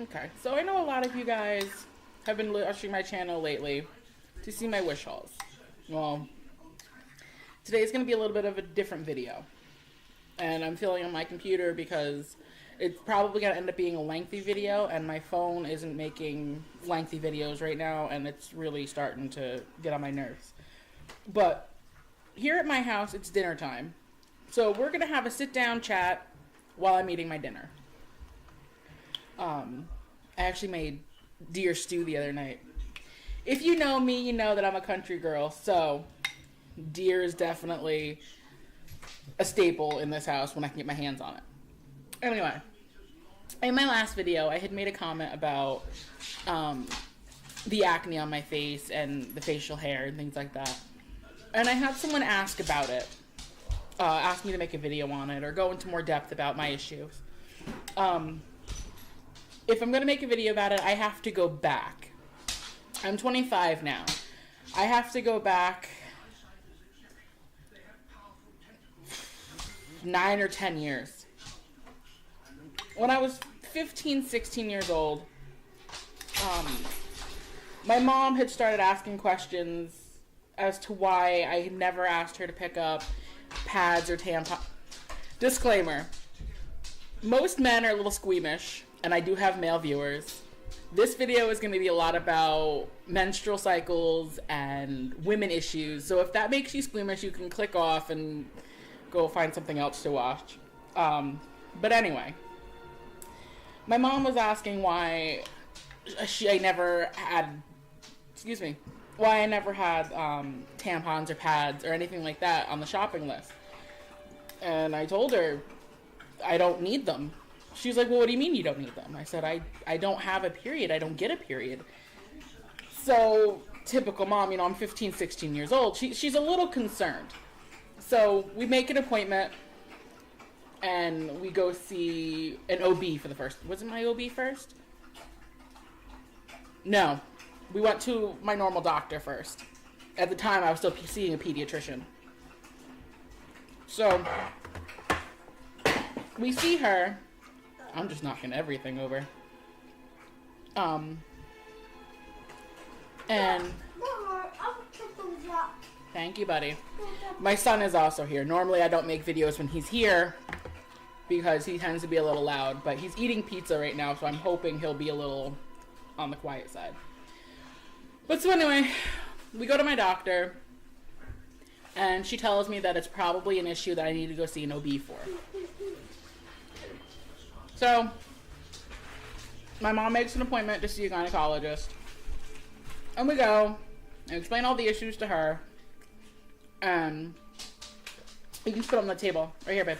Okay, so I know a lot of you guys have been watching my channel lately to see my wish hauls. Well, today's going to be a little bit of a different video. And I'm filling on my computer because it's probably going to end up being a lengthy video, and my phone isn't making lengthy videos right now, and it's really starting to get on my nerves. But here at my house, it's dinner time. So we're going to have a sit-down chat while I'm eating my dinner. I actually made deer stew the other night. If you know me, you know that I'm a country girl, so deer is definitely a staple in this house when I can get my hands on it. Anyway, in my last video, I had made a comment about the acne on my face and the facial hair and things like that. And I had someone ask about it, ask me to make a video on it or go into more depth about my issues. If I'm going to make a video about it, I have to go back. I'm 25 now. I have to go back 9 or 10 years. When I was 15, 16 years old, my mom had started asking questions as to why I had never asked her to pick up pads or tampons. Disclaimer, most men are a little squeamish, and I do have male viewers. This video is going to be a lot about menstrual cycles and women issues, so if that makes you squeamish, you can click off and go find something else to watch. But anyway, my mom was asking why I never had tampons or pads or anything like that on the shopping list. And I told her I don't need them. She's like, well, what do you mean you don't need them? I said, I don't have a period. I don't get a period. So, typical mom, I'm 15, 16 years old. She's a little concerned. So, we make an appointment, and we go see an OB for the first. Was it my OB first? No. We went to my normal doctor first. At the time, I was still seeing a pediatrician. So, we see her. I'm just knocking everything over. And thank you, buddy. My son is also here. Normally I don't make videos when he's here because he tends to be a little loud, but he's eating pizza right now, so I'm hoping he'll be a little on the quiet side. But so anyway, we go to my doctor, and she tells me that it's probably an issue that I need to go see an OB for. So, my mom makes an appointment to see a gynecologist. And we go, and explain all the issues to her. And you can just put them on the table. Right here, babe.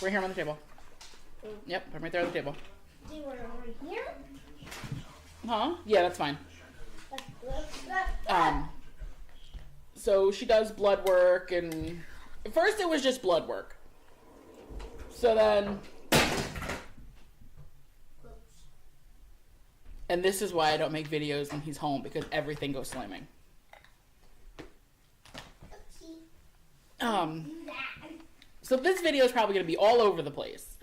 Right here on the table. Yep, put them right there on the table. Do you want it over here? Huh? Yeah, that's fine. So she does blood work, and at first it was just blood work. So then, and this is why I don't make videos when he's home, because everything goes slamming. So this video is probably going to be all over the place.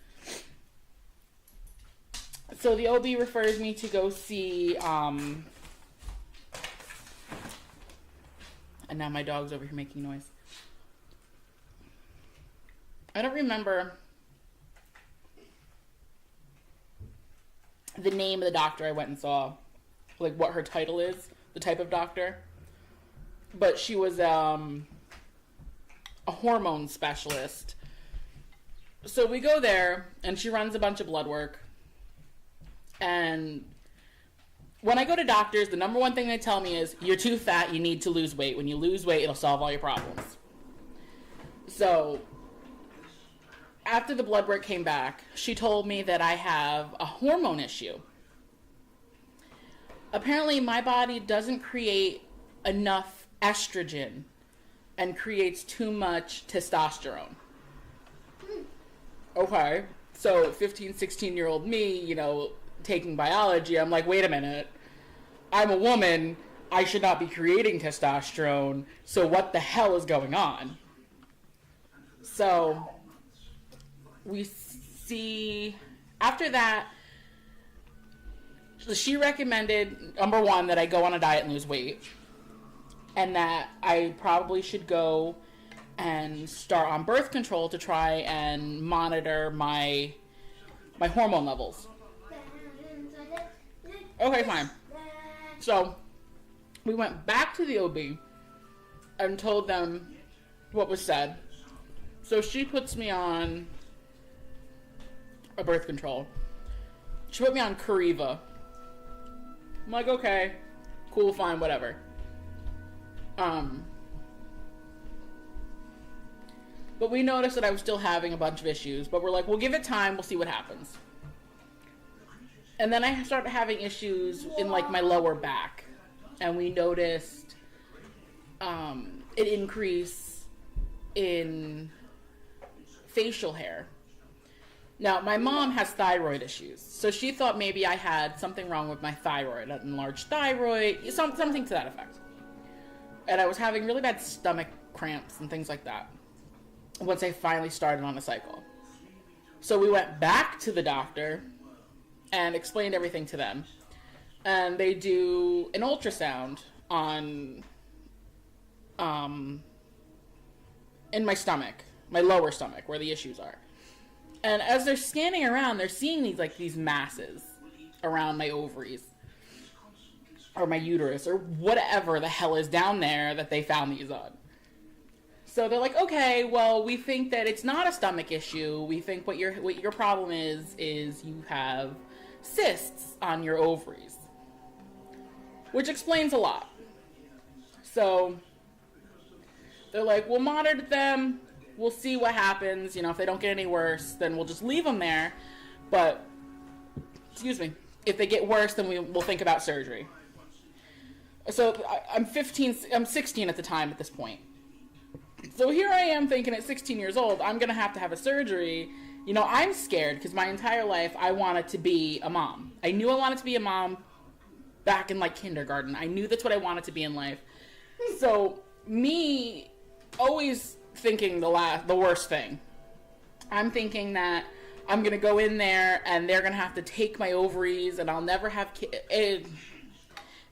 So the OB refers me to go see, and now my dog's over here making noise. I don't remember the name of the doctor I went and saw, like what her title is, the type of doctor. But she was a hormone specialist. So we go there, and she runs a bunch of blood work. And when I go to doctors, the number one thing they tell me is, you're too fat, you need to lose weight. When you lose weight, it'll solve all your problems. So after the blood work came back, she told me that I have a hormone issue. Apparently, my body doesn't create enough estrogen and creates too much testosterone. Okay, so 15, 16-year-old me, taking biology, I'm like, wait a minute. I'm a woman. I should not be creating testosterone. So what the hell is going on? So we see, after that, She recommended, number one, that I go on a diet and lose weight. And that I probably should go and start on birth control to try and monitor my hormone levels. Okay, fine. So, we went back to the OB and told them what was said. So she puts me on a birth control. She put me on Cariva. I'm like, okay, cool, fine, whatever. But we noticed that I was still having a bunch of issues, but we're like, we'll give it time, we'll see what happens. And then I started having issues in like my lower back, and we noticed an increase in facial hair. Now, my mom has thyroid issues, so she thought maybe I had something wrong with my thyroid, an enlarged thyroid, something to that effect. And I was having really bad stomach cramps and things like that once I finally started on a cycle. So we went back to the doctor and explained everything to them. And they do an ultrasound on, in my stomach, my lower stomach, where the issues are. And as they're scanning around, they're seeing these masses around my ovaries or my uterus or whatever the hell is down there that they found these on. So they're like, okay, well, we think that it's not a stomach issue. We think what your problem is you have cysts on your ovaries, which explains a lot. So they're like, we'll monitor them. We'll see what happens. You know, if they don't get any worse, then we'll just leave them there. But, if they get worse, then we'll think about surgery. So I'm 16 at the time at this point. So here I am thinking at 16 years old, I'm going to have a surgery. You know, I'm scared because my entire life I wanted to be a mom. I knew I wanted to be a mom back in like kindergarten. I knew that's what I wanted to be in life. So me always thinking the worst thing. I'm thinking that I'm going to go in there and they're going to have to take my ovaries and I'll never have kids.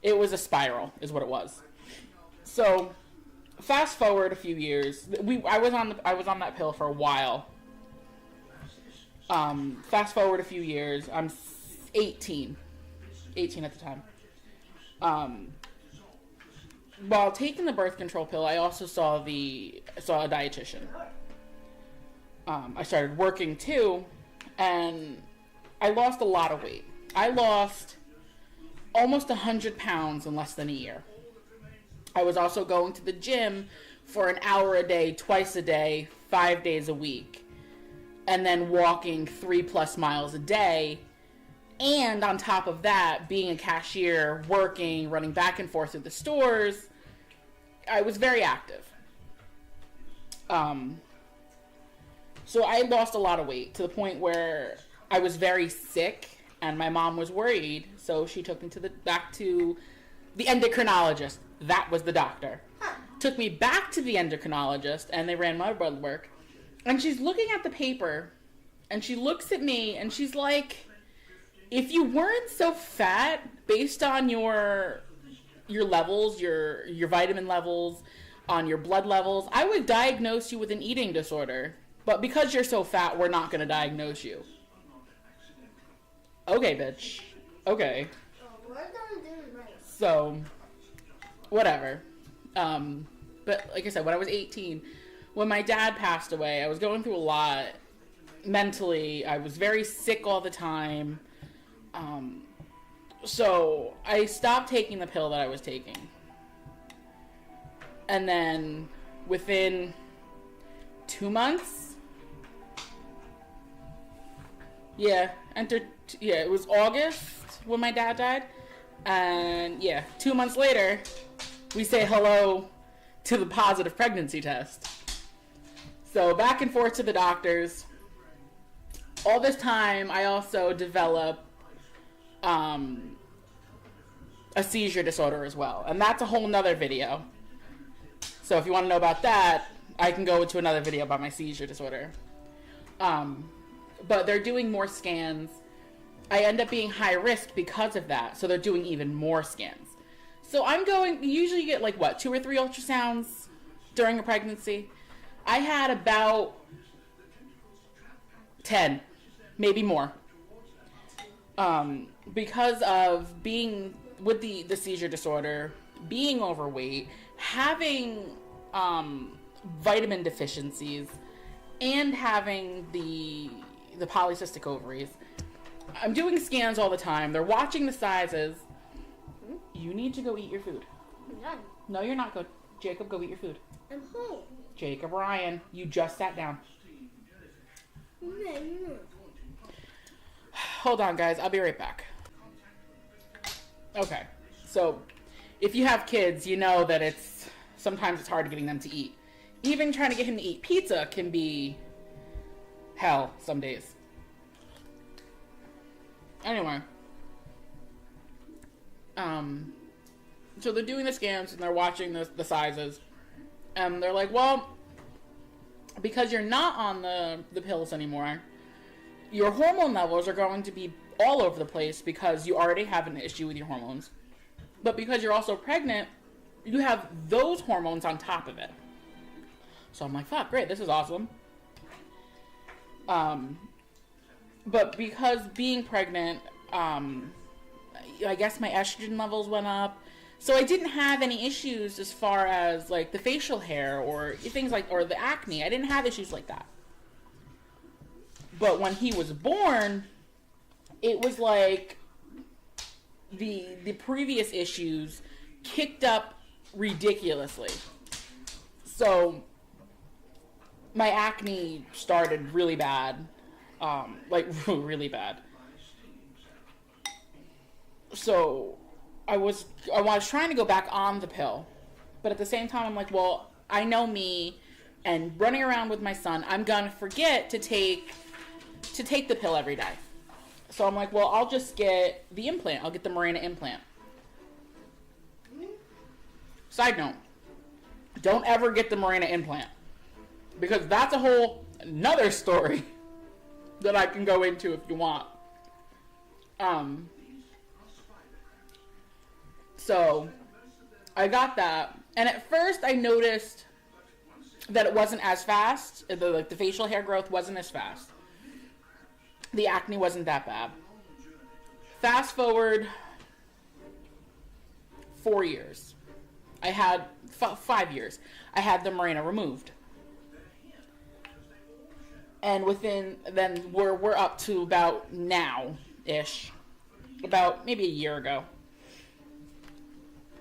It was a spiral is what it was. So fast forward a few years. I was on that pill for a while. Fast forward a few years. I'm 18 at the time. While taking the birth control pill, I also saw a dietitian. I started working too, and I lost a lot of weight. I lost almost 100 pounds in less than a year. I was also going to the gym for an hour a day, twice a day, 5 days a week, and then walking 3+ miles a day. And on top of that, being a cashier, working, running back and forth through the stores, I was very active. So I lost a lot of weight to the point where I was very sick and my mom was worried. So she took me back to the endocrinologist. That was the doctor. Took me back to the endocrinologist and they ran my blood work. And she's looking at the paper and she looks at me and she's like, if you weren't so fat based on your levels, your vitamin levels, on your blood levels, I would diagnose you with an eating disorder. But because you're so fat, we're not going to diagnose you. Okay, bitch. Okay. So, whatever. But like I said, when I was 18, when my dad passed away, I was going through a lot mentally. I was very sick all the time. So I stopped taking the pill that I was taking. And then within 2 months, it was August when my dad died. And 2 months later, we say hello to the positive pregnancy test. So back and forth to the doctors. All this time, I also developed a seizure disorder as well. And that's a whole nother video. So if you want to know about that, I can go into another video about my seizure disorder. But they're doing more scans. I end up being high risk because of that. So they're doing even more scans. So I'm going, you usually get like what, 2 or 3 ultrasounds during a pregnancy. I had about 10, maybe more. Because of being with the seizure disorder, being overweight, having vitamin deficiencies, and having the polycystic ovaries. I'm doing scans all the time. They're watching the sizes. You need to go eat your food. I'm done. No, you're not. Go, Jacob, go eat your food. I'm home. Jacob, Ryan, you just sat down. No. Hold on, guys. I'll be right back. Okay. So, if you have kids, you know that sometimes it's hard getting them to eat. Even trying to get him to eat pizza can be hell some days. Anyway. So they're doing the scans and they're watching the sizes. And they're like, well, because you're not on the pills anymore, your hormone levels are going to be all over the place because you already have an issue with your hormones. But because you're also pregnant, you have those hormones on top of it. So I'm like, fuck, great, this is awesome. But because being pregnant, I guess my estrogen levels went up. So I didn't have any issues as far as like the facial hair or things like, or the acne. I didn't have issues like that. But when he was born, it was like the previous issues kicked up ridiculously. So my acne started really bad, like really bad. So I was trying to go back on the pill, but at the same time I'm like, well, I know me, and running around with my son, I'm gonna forget to take the pill every day. So I'm like, well, I'll just get the implant. I'll get the Mirena implant. Side note, don't ever get the Mirena implant, because that's a whole another story that I can go into if you want. So I got that, and at first I noticed that it wasn't as fast. The facial hair growth wasn't as fast. The acne wasn't that bad. Fast forward 4 years. I had 5 years. I had the Mirena removed. And then we're up to about now-ish. About maybe a year ago,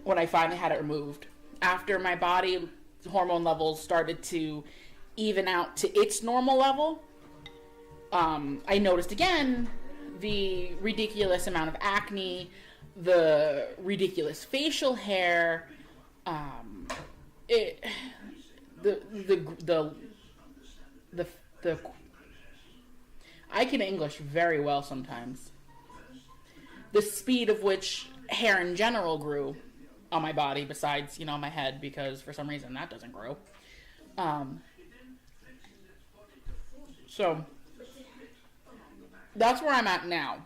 when I finally had it removed. After my body hormone levels started to even out to its normal level, I noticed again the ridiculous amount of acne, the ridiculous facial hair, I can English very well sometimes. The speed of which hair in general grew on my body, besides, my head, because for some reason that doesn't grow. So that's where I'm at now.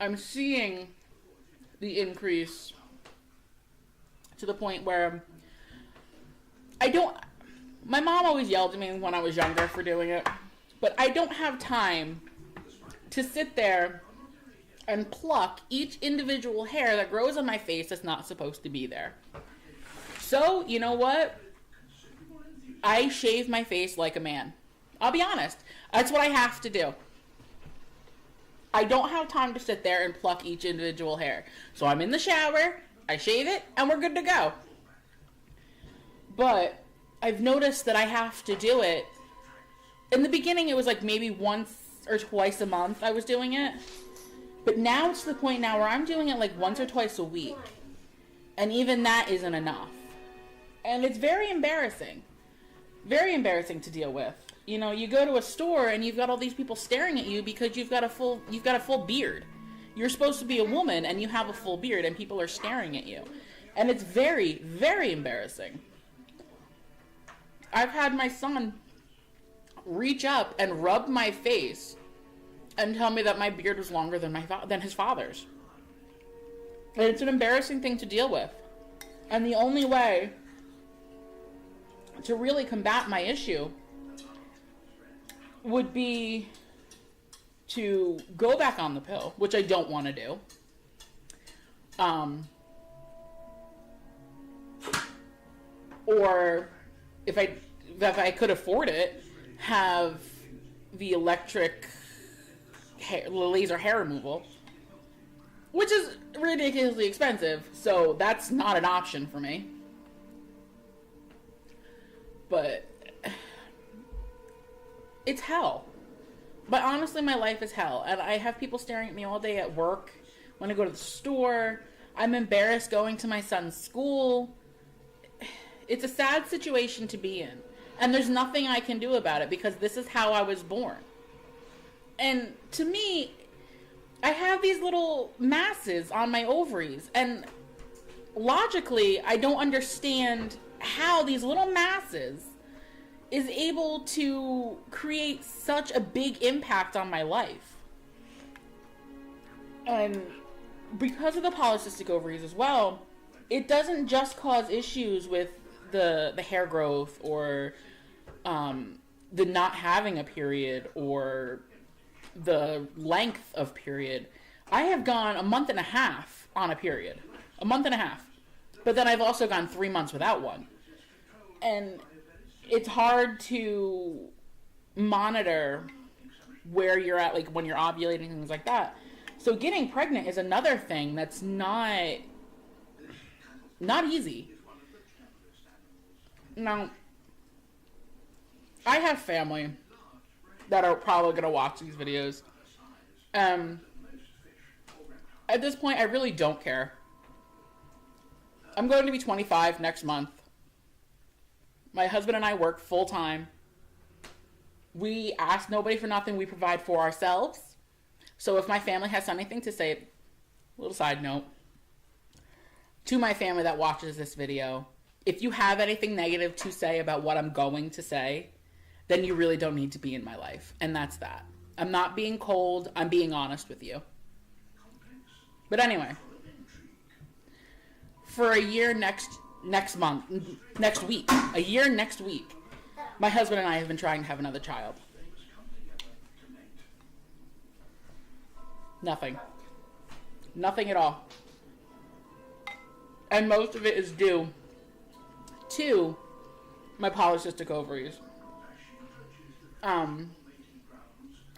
I'm seeing the increase to the point where my mom always yelled at me when I was younger for doing it, but I don't have time to sit there and pluck each individual hair that grows on my face that's not supposed to be there. So, you know what? I shave my face like a man. I'll be honest. That's what I have to do. I don't have time to sit there and pluck each individual hair. So I'm in the shower, I shave it, and we're good to go. But I've noticed that I have to do it. In the beginning, it was like maybe once or twice a month I was doing it. But now it's to the point now where I'm doing it like once or twice a week. And even that isn't enough. And it's very embarrassing. Very embarrassing to deal with. You go to a store and you've got all these people staring at you because you've got a full beard. You're supposed to be a woman and you have a full beard and people are staring at you. And it's very, very embarrassing. I've had my son reach up and rub my face and tell me that my beard was longer than than his father's. And it's an embarrassing thing to deal with. And the only way to really combat my issue would be to go back on the pill, which I don't want to do. Or if I could afford it, have the electric laser hair removal, which is ridiculously expensive, so that's not an option for me. But it's hell. But honestly, my life is hell, and I have people staring at me all day at work. When I go to the store, I'm embarrassed going to my son's school. It's a sad situation to be in, and there's nothing I can do about it because this is how I was born. And to me, I have these little masses on my ovaries, and logically, I don't understand how these little masses is able to create such a big impact on my life. And because of the polycystic ovaries as well, it doesn't just cause issues with the hair growth or the not having a period or the length of period. I have gone a month and a half on a period. A month and a half. But then I've also gone 3 months without one. And it's hard to monitor where you're at, like when you're ovulating, things like that. So getting pregnant is another thing that's not easy. Now, I have family that are probably going to watch these videos. At this point, I really don't care. I'm going to be 25 next month. My husband and I work full time. We ask nobody for nothing. We provide for ourselves. So if my family has anything to say, little side note, to my family that watches this video, if you have anything negative to say about what I'm going to say, then you really don't need to be in my life. And that's that. I'm not being cold. I'm being honest with you. But anyway, for a year next week, my husband and I have been trying to have another child. Nothing at all. And most of it is due to my polycystic ovaries.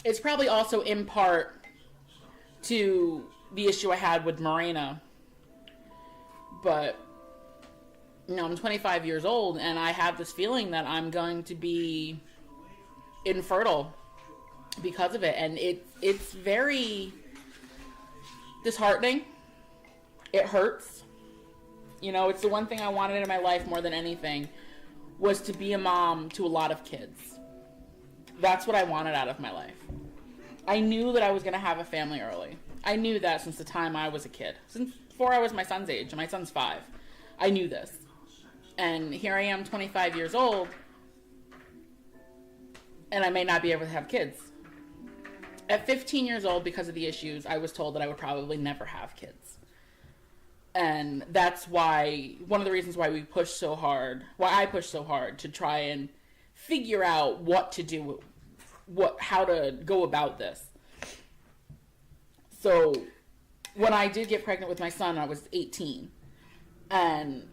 It's probably also in part to the issue I had with Mirena. But, I'm 25 years old, and I have this feeling that I'm going to be infertile because of it. And it's very disheartening. It hurts. It's the one thing I wanted in my life more than anything was to be a mom to a lot of kids. That's what I wanted out of my life. I knew that I was going to have a family early. I knew that since the time I was a kid. Since before I was my son's age, and my son's 5. I knew this. And here I am, 25 years old, and I may not be able to have kids. At 15 years old, because of the issues, I was told that I would probably never have kids. And that's why, one of the reasons why I pushed so hard to try and figure out what to do, how to go about this. So, when I did get pregnant with my son, I was 18. And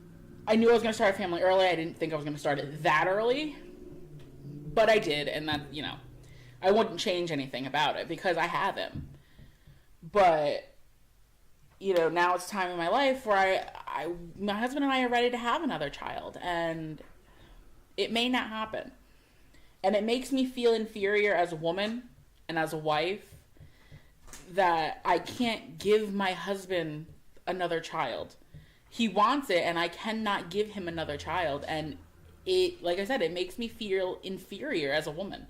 I knew I was going to start a family early. I didn't think I was going to start it that early. But I did, and that, I wouldn't change anything about it because I have him. But, now it's time in my life where my husband and I are ready to have another child, and it may not happen. And it makes me feel inferior as a woman and as a wife that I can't give my husband another child. He wants it, and I cannot give him another child. And it, like I said, it makes me feel inferior as a woman.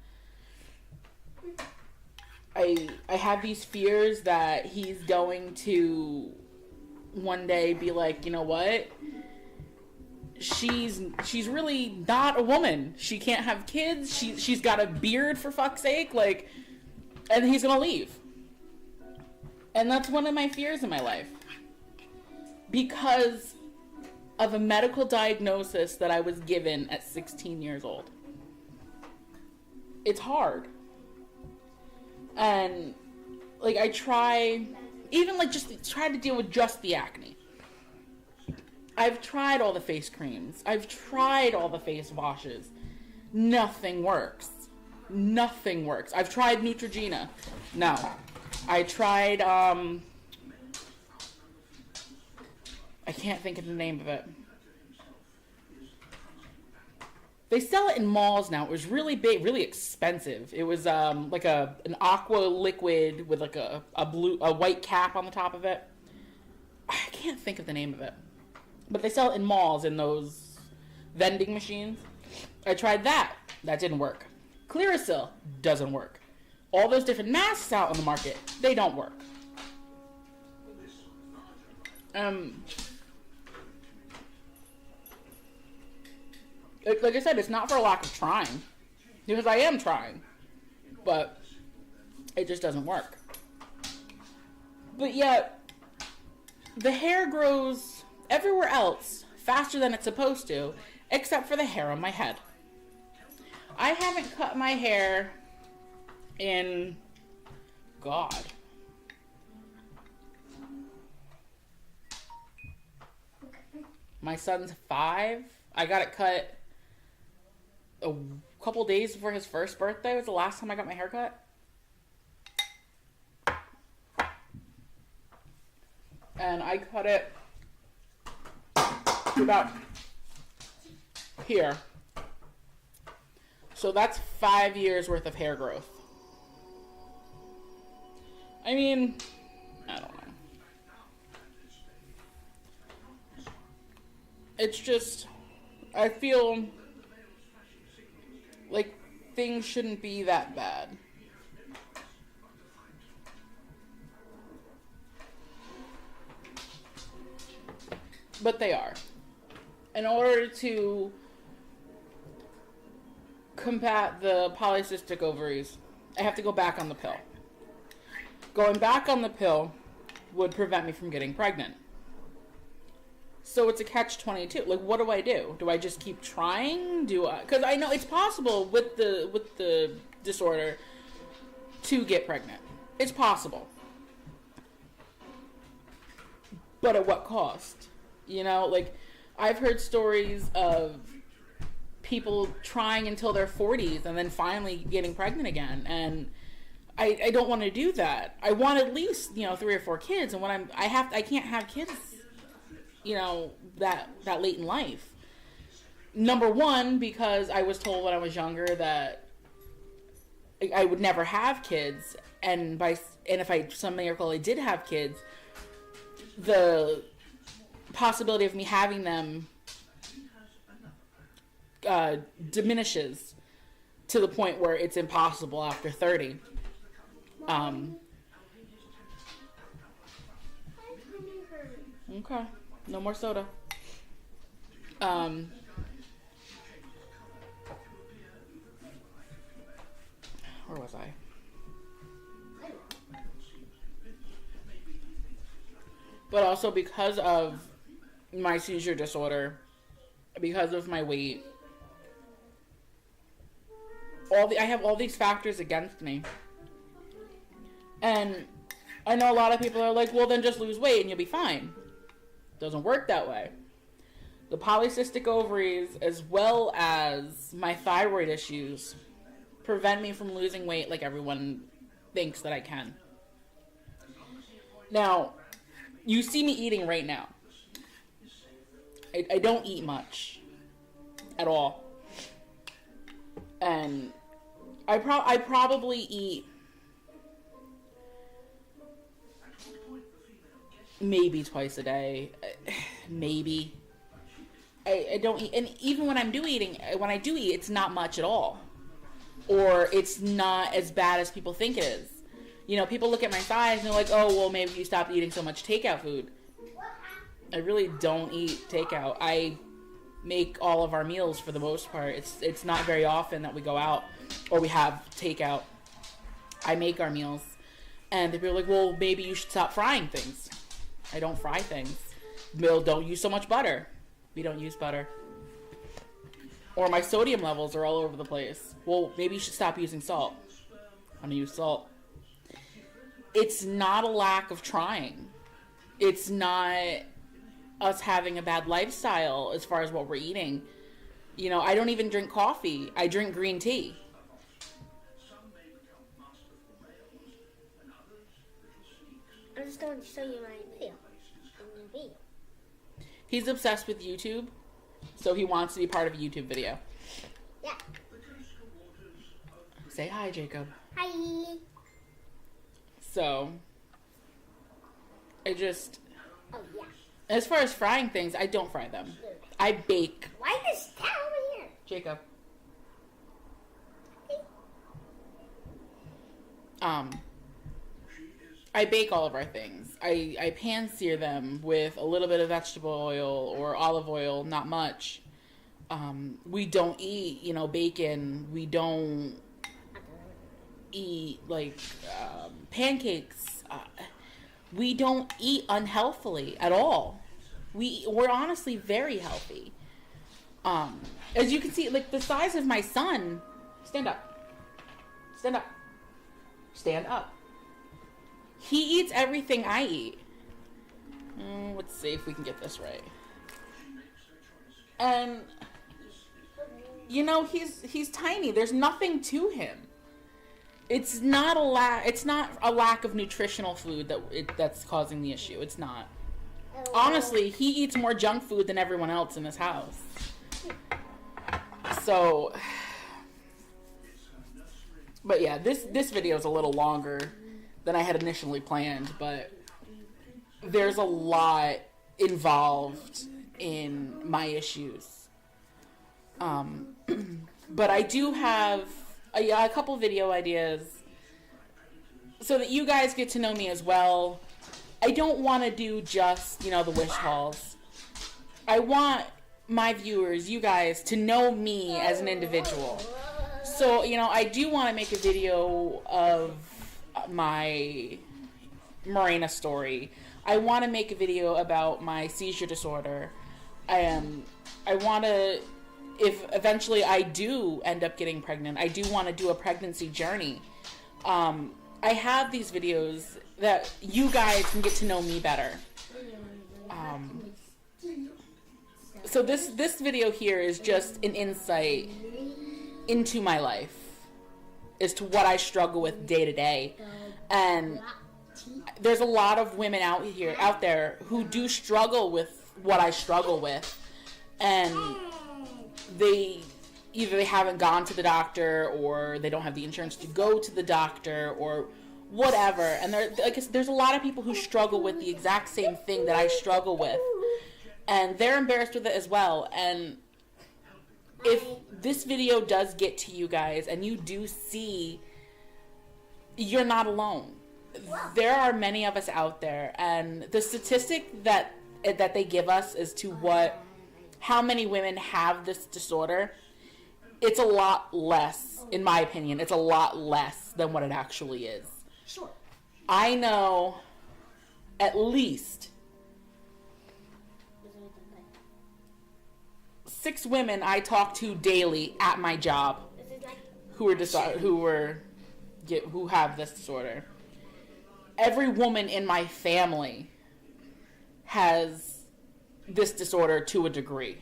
I have these fears that he's going to one day be like, you know what? She's really not a woman. She can't have kids. She's got a beard, for fuck's sake. Like, And he's going to leave. And that's one of my fears in my life. Because of a medical diagnosis that I was given at 16 years old. It's hard. And, like, I try, even, like, just try to deal with just the acne. I've tried all the face creams. I've tried all the face washes. Nothing works. Nothing works. I've tried Neutrogena. No. I tried, I can't think of the name of it. They sell it in malls now. It was really big, really expensive. It was like an aqua liquid with like a white cap on the top of it. I can't think of the name of it. But they sell it in malls in those vending machines. I tried that. That didn't work. Clearasil doesn't work. All those different masks out on the market, they don't work. Like I said, it's not for a lack of trying. Because I am trying. But it just doesn't work. But yet, the hair grows everywhere else faster than it's supposed to, except for the hair on my head. I haven't cut my hair in, God, my son's 5. I got it cut a couple days before his first birthday was the last time I got my hair cut. And I cut it about here. So that's 5 years worth of hair growth. I mean, I don't know. It's just, I feel like things shouldn't be that bad. But they are. In order to combat the polycystic ovaries, I have to go back on the pill. Going back on the pill would prevent me from getting pregnant. So it's a catch-22. Like, what do? Do I just keep trying? Because I know it's possible with the disorder to get pregnant. It's possible. But at what cost? You know, like, I've heard stories of people trying until their 40s and then finally getting pregnant again. And I don't want to do that. I want at least, 3 or 4 kids. And when I can't have kids, that late in life. Number one, because I was told when I was younger that I would never have kids. And if some miracle I did have kids, the possibility of me having them diminishes to the point where it's impossible after 30. Okay, no more soda. Where was I? But also because of my seizure disorder, because of my weight, I have all these factors against me. And I know a lot of people are like, well, then just lose weight and you'll be fine. Doesn't work that way. The polycystic ovaries, as well as my thyroid issues, prevent me from losing weight like everyone thinks that I can. Now, you see me eating right now. I don't eat much at all. And I probably eat maybe twice a day. Maybe. I don't eat, and even when I do eat, it's not much at all. Or it's not as bad as people think it is. People look at my thighs and they're like, oh, well, maybe you stopped eating so much takeout food. I really don't eat takeout. I make all of our meals for the most part. It's not very often that we go out or we have takeout. I make our meals. And people are like, well, maybe you should stop frying things. I don't fry things. Bill, don't use so much butter. We don't use butter. Or my sodium levels are all over the place. Well, maybe you should stop using salt. I'm gonna use salt. It's not a lack of trying. It's not us having a bad lifestyle as far as what we're eating. You know, I don't even drink coffee. I drink green tea. I'm just going to show you my video. He's obsessed with YouTube, so he wants to be part of a YouTube video. Yeah. Say hi, Jacob. Hi. So, I just... Oh, yeah. As far as frying things, I don't fry them. I bake. Why this cat over here? Jacob. I bake all of our things. I pan sear them with a little bit of vegetable oil or olive oil, not much. We don't eat, you know, bacon. We don't eat, like, pancakes. We don't eat unhealthily at all. We're honestly very healthy. As you can see, like, the size of my son. Stand up. Stand up. Stand up. He eats everything I eat. Let's see if we can get this right. And, you know, he's tiny. There's nothing to him. It's not a lack of nutritional food that's causing the issue. It's not. Honestly, he eats more junk food than everyone else in this house. So, but yeah, this video is a little longer than I had initially planned, but there's a lot involved in my issues. But I do have a couple video ideas so that you guys get to know me as well. I don't want to do just, you know, the wish hauls. I want my viewers, you guys, to know me as an individual. So, you know, I do want to make a video of my Mirena story. I want to make a video about my seizure disorder. I want to, if eventually I do end up getting pregnant, I do want to do a pregnancy journey. I have these videos that you guys can get to know me better. So this video here is just an insight into my life as to what I struggle with day to day. And there's a lot of women out there who do struggle with what I struggle with. And they haven't gone to the doctor, or they don't have the insurance to go to the doctor, or whatever. And there's a lot of people who struggle with the exact same thing that I struggle with. And they're embarrassed with it as well. And if this video does get to you guys and you do see, you're not alone. There are many of us out there, and the statistic that they give us as to how many women have this disorder, it's a lot less, in my opinion. It's a lot less than what it actually is. Sure. I know at least 6 women I talk to daily at my job who have this disorder. Every woman in my family has this disorder to a degree.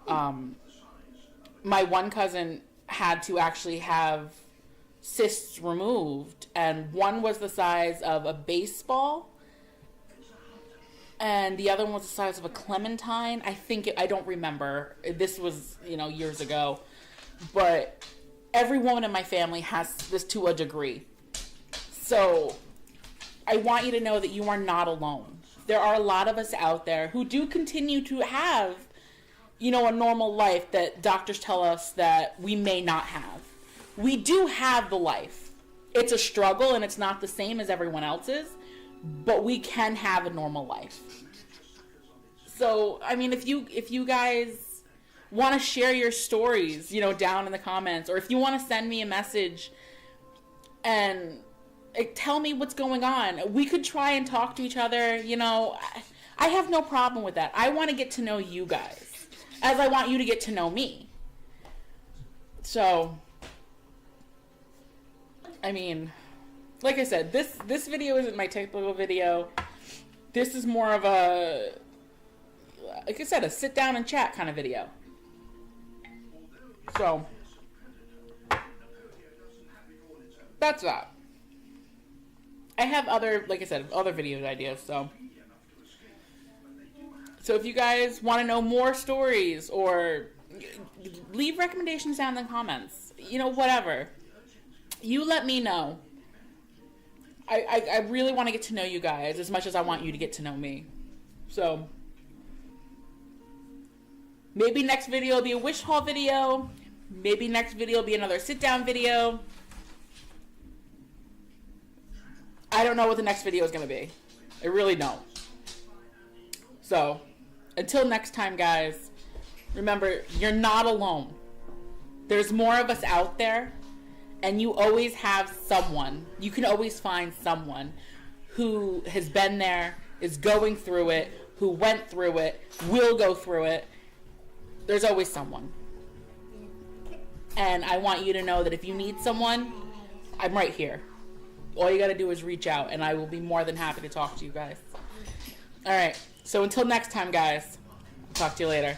My one cousin had to actually have cysts removed, and one was the size of a baseball, and the other one was the size of a clementine. I don't remember. This was, years ago. But every woman in my family has this to a degree. So I want you to know that you are not alone. There are a lot of us out there who do continue to have, a normal life that doctors tell us that we may not have. We do have the life. It's a struggle, and it's not the same as everyone else's, but we can have a normal life. So, if you guys want to share your stories, down in the comments, or if you want to send me a message, and tell me what's going on. We could try and talk to each other. You know, I have no problem with that. I want to get to know you guys as I want you to get to know me. So, I mean, like I said, this video isn't my typical video. This is more of a, like I said, a sit down and chat kind of video. So, that's that. I have other, like I said, other video ideas, so if you guys want to know more stories or leave recommendations down in the comments, you know, whatever, you let me know. I really want to get to know you guys as much as I want you to get to know me. So maybe next video will be a wish haul video. Maybe next video will be another sit down video. I don't know what the next video is going to be. I really don't. So, until next time, guys, remember, you're not alone. There's more of us out there, and you always have someone. You can always find someone who has been there, is going through it, who went through it, will go through it. There's always someone. And I want you to know that if you need someone, I'm right here. All you got to do is reach out, and I will be more than happy to talk to you guys. All right. So until next time, guys, I'll talk to you later.